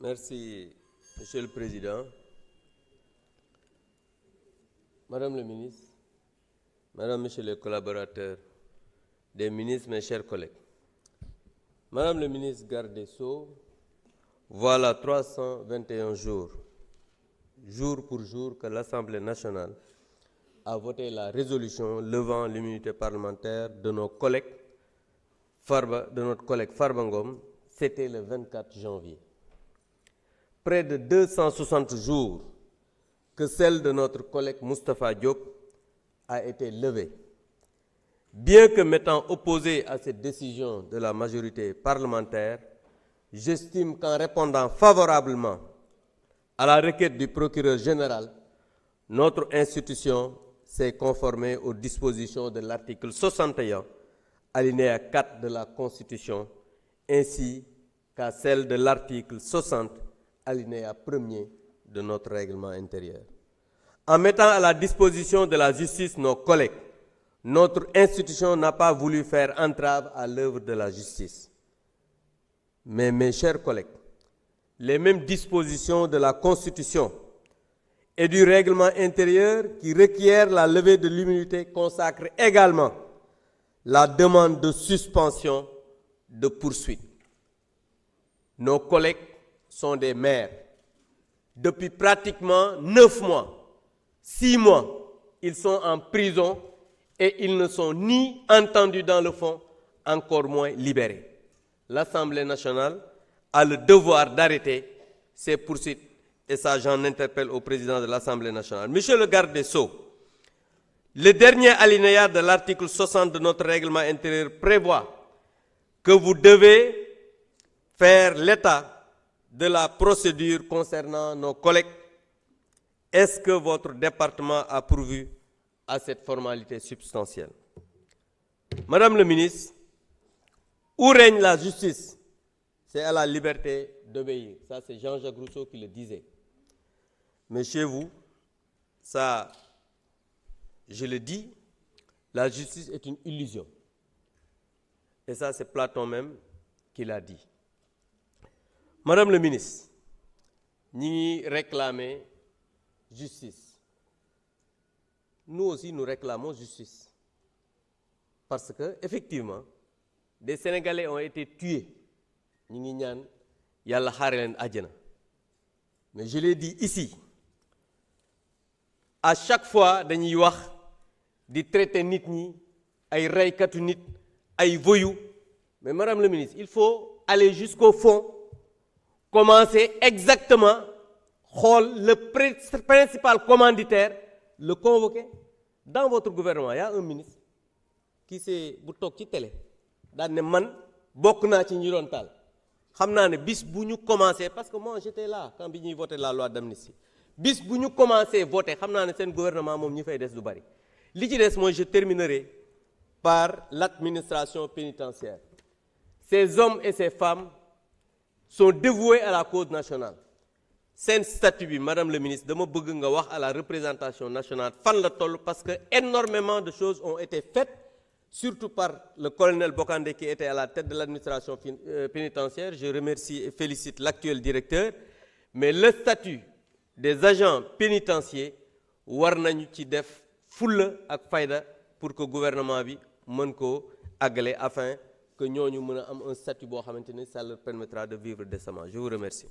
Merci, Monsieur le Président. Madame le ministre, Madame, Monsieur les collaborateurs des ministres, mes chers collègues. Madame le ministre garde des Sceaux, voilà 321 jours, jour pour jour, que l'Assemblée nationale a voté la résolution levant l'immunité parlementaire de notre collègue Farba Ngom. C'était le 24 janvier. Près de 260 jours que celle de notre collègue Moustapha Diop a été levée. Bien que m'étant opposé à cette décision de la majorité parlementaire, j'estime qu'en répondant favorablement à la requête du procureur général, notre institution s'est conformée aux dispositions de l'article 61, alinéa 4 de la Constitution, ainsi qu'à celle de l'article 60, alinéa 1er de notre règlement intérieur. En mettant à la disposition de la justice nos collègues, notre institution n'a pas voulu faire entrave à l'œuvre de la justice. Mais mes chers collègues, les mêmes dispositions de la Constitution et du règlement intérieur qui requièrent la levée de l'immunité consacrent également la demande de suspension de poursuite. Nos collègues sont des maires. Depuis pratiquement 9 mois, 6 mois, ils sont en prison et ils ne sont ni entendus dans le fond, encore moins libérés. L'Assemblée nationale a le devoir d'arrêter ces poursuites et ça, j'en interpelle au président de l'Assemblée nationale. Monsieur le garde des Sceaux, le dernier alinéa de l'article 60 de notre règlement intérieur prévoit que vous devez faire l'état de la procédure concernant nos collègues. Est-ce que votre département a pourvu à cette formalité substantielle? Madame le ministre, où règne la justice? C'est à la liberté d'obéir. Ça, c'est Jean-Jacques Rousseau qui le disait. Mais chez vous, ça, je le dis, la justice est une illusion. Et ça, c'est Platon même qui l'a dit. Madame le ministre, nous réclamons justice. Nous aussi, nous réclamons justice. Parce que, effectivement, des Sénégalais ont été tués. Mais je l'ai dit ici, à chaque fois, dañuy wax di traiter nit ñi ay raykatu nit, ay voyous. Mais Madame le ministre, il faut aller jusqu'au fond, commencer exactement, le principal commanditaire, le convoquer. Dans votre gouvernement, il y a un ministre qui s'est boutok ci télé. Daan ne man bokk naa ci ñi doon taal. Xam naa ne bis bu ñu commencé, parce que moi j'étais là quand bi ñuy voté la loi d'amnistie. Bis bu ñu commencé voter, xam naa ne seen gouvernement moom ñi fay des du bari. Li ci des mooy je terminerai par l'administration pénitentiaire. Ces hommes et ces femmes sont dévoués à la cause nationale. Seen statut bi, Madame le ministre, dama bëgg nga wax à la représentation nationale fan la toll parce que énormément de choses ont été faites, surtout par le colonel Bokandé qui était à la tête de l'administration pénitentiaire. Je remercie et félicite l'actuel directeur. Mais le statut des agents pénitentiaires, war nañu ci def fulla ak fayda pour que le gouvernement bi mën ko àggale afin que ñooñu mën a am un statut boo xamante ni ça leur permettra de vivre décemment. Je vous remercie.